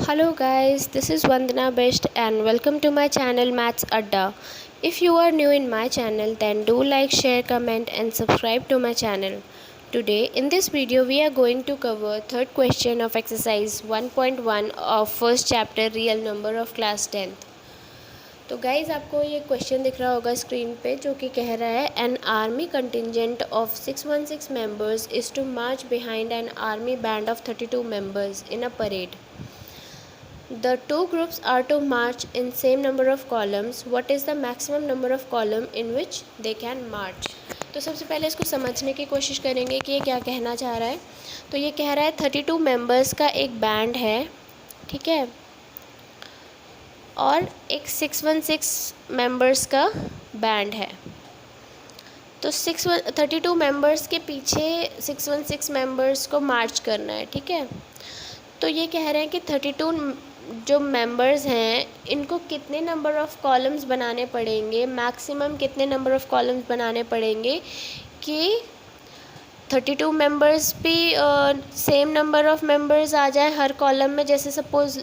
Hello guys, this is Vandana Best and welcome to my channel Maths Adda. If you are new in my channel then do like, share, comment and subscribe to my channel. Today in this video we are going to cover third question of exercise 1.1 of first chapter real number of class 10th. तो guys आपको ये question दिख रहा होगा screen पे जो कि कह रहा है an army contingent of 616 members is to march behind an army band of 32 members in a parade. The two groups are to march in same number of columns. What is the maximum number of column in which they can march? तो सबसे पहले इसको समझने की कोशिश करेंगे कि ये क्या कहना चाह रहा है. तो ये कह रहा है 32 मेंबर्स का एक बैंड है, ठीक है, और एक 616 मेंबर्स का बैंड है. तो 32 मेंबर्स के पीछे 616 मेंबर्स को मार्च करना है, ठीक है. तो ये कह रहे हैं कि 32 जो मेंबर्स हैं इनको कितने नंबर ऑफ़ कॉलम्स बनाने पड़ेंगे, मैक्सिमम कितने नंबर ऑफ़ कॉलम्स बनाने पड़ेंगे कि 32 मेंबर्स भी सेम नंबर ऑफ़ मेंबर्स आ जाए हर कॉलम में. जैसे सपोज़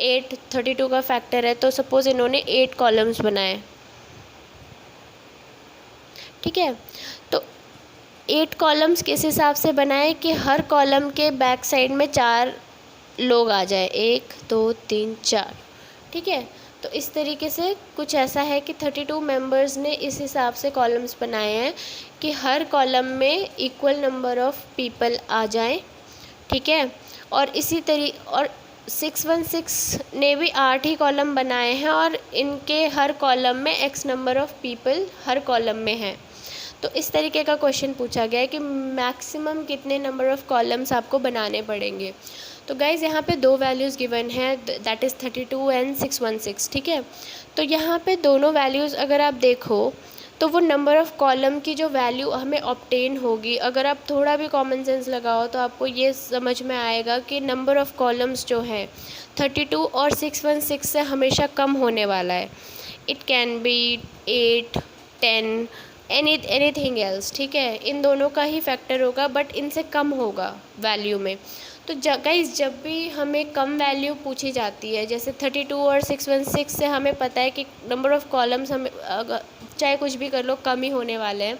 8 32 का फैक्टर है तो सपोज़ इन्होंने 8 कॉलम्स बनाए, ठीक है. तो 8 कॉलम्स किस हिसाब से बनाए कि हर कॉलम के बैक साइड में 4 लोग आ जाए, 1 2 3 4, ठीक है. तो इस तरीके से कुछ ऐसा है कि 32 मेंबर्स ने इस हिसाब से कॉलम्स बनाए हैं कि हर कॉलम में इक्वल नंबर ऑफ़ पीपल आ जाएं, ठीक है. और इसी और 616 ने भी 8 ही कॉलम बनाए हैं और इनके हर कॉलम में x number of people her column में है. तो इस तरीके का क्वेश्चन पूछा गया है कि मैक्सिमम कितने नंबर ऑफ़ कॉलम्स आपको बनाने पड़ेंगे. तो गाइज़ यहाँ पे दो वैल्यूज़ गिवन है, दैट इज़ 32 एंड 616, ठीक है. तो यहाँ पे दोनों वैल्यूज़ अगर आप देखो तो वो नंबर ऑफ़ कॉलम की जो वैल्यू हमें ऑब्टेन होगी, अगर आप थोड़ा भी कॉमन सेंस लगाओ तो आपको ये समझ में आएगा कि नंबर ऑफ़ कॉलम्स जो है 32 और 616 से हमेशा कम होने वाला है. It can be 8 10 anything else, ठीक है. इन दोनों का ही फैक्टर होगा बट इनसे कम होगा वैल्यू में. तो गाइस जब भी हमें कम वैल्यू पूछी जाती है, जैसे 32 और 616 से हमें पता है कि नंबर ऑफ़ कॉलम्स हमें चाहे कुछ भी कर लो कम ही होने वाले हैं,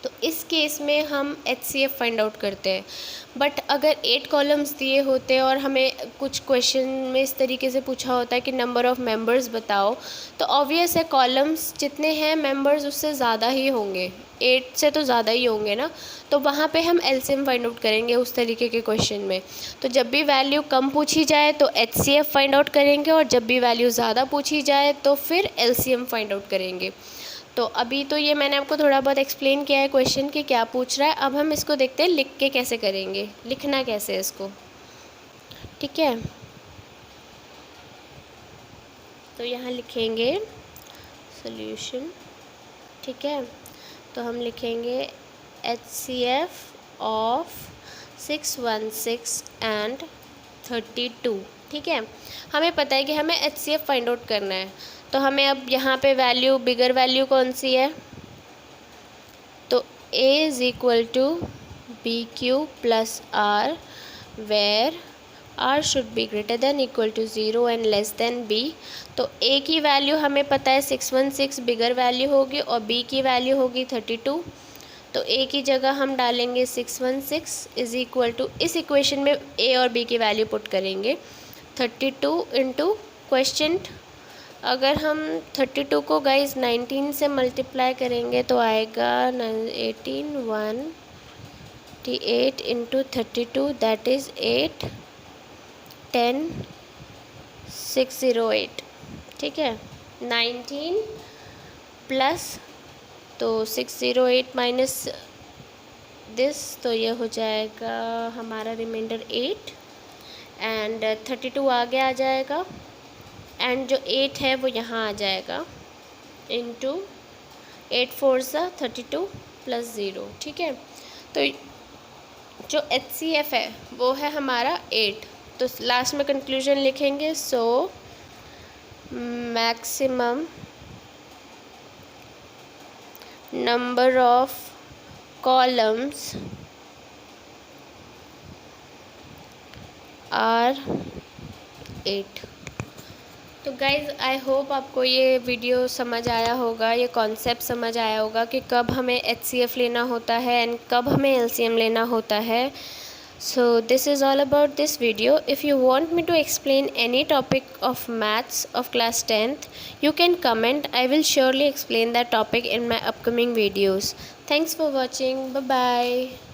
तो इस केस में हम HCF फाइंड आउट करते हैं. बट अगर 8 कॉलम्स दिए होते और हमें कुछ क्वेश्चन में इस तरीके से पूछा होता है कि नंबर ऑफ़ मेंबर्स बताओ, तो ऑब्वियस है कॉलम्स जितने हैं मेंबर्स उससे ज़्यादा ही होंगे, 8 से तो ज़्यादा ही होंगे ना. तो वहाँ पे हम LCM फाइंड आउट करेंगे उस तरीके के क्वेश्चन में. तो जब भी वैल्यू कम पूछी जाए तो HCF फाइंड आउट करेंगे और जब भी वैल्यू ज़्यादा पूछी जाए तो फिर LCM फाइंड आउट करेंगे. तो अभी तो ये मैंने आपको थोड़ा बहुत एक्सप्लेन किया है क्वेश्चन कि क्या पूछ रहा है. अब हम इसको देखते हैं लिख के कैसे करेंगे, लिखना कैसे है इसको, ठीक है. तो यहाँ लिखेंगे सॉल्यूशन, ठीक है. तो हम लिखेंगे HCF ऑफ 616 एंड 32, ठीक है. हमें पता है कि हमें HCF फाइंड आउट करना है. तो हमें अब यहाँ पे वैल्यू बिगर वैल्यू कौन सी है, तो A is equal to BQ plus R where R should be greater than equal to 0 and less than B. तो A की वैल्यू हमें पता है 616 बिगर वैल्यू होगी और B की वैल्यू होगी 32. तो A की जगह हम डालेंगे 616 इज़ इक्वल टू, इस इक्वेशन में A और B की वैल्यू पुट करेंगे 32 इंटू क्वेश्चन. अगर हम 32 को गाइज 19 से मल्टीप्लाई करेंगे तो आएगा 18 1 इंटू 32 दैट इज़ 8 10 608, ठीक है. 19 प्लस तो 608 माइनस दिस, तो ये हो जाएगा हमारा रिमाइंडर 8 एंड 32 आगे आ जाएगा एंड जो 8 है वो यहाँ आ जाएगा इंटू 8 4 सा 32 प्लस 0, ठीक है. तो जो HCF है वो है हमारा 8. तो लास्ट में कंक्लूजन लिखेंगे. So maximum number of columns are 8। तो गाइज़ आई होप आपको ये वीडियो समझ आया होगा, ये कॉन्सेप्ट समझ आया होगा कि कब हमें HCF लेना होता है एंड कब हमें LCM लेना होता है। So this is all about this video. If you want me to explain any topic of maths of class 10th, you can comment. I will surely explain that topic in my upcoming videos. Thanks for watching. Bye bye.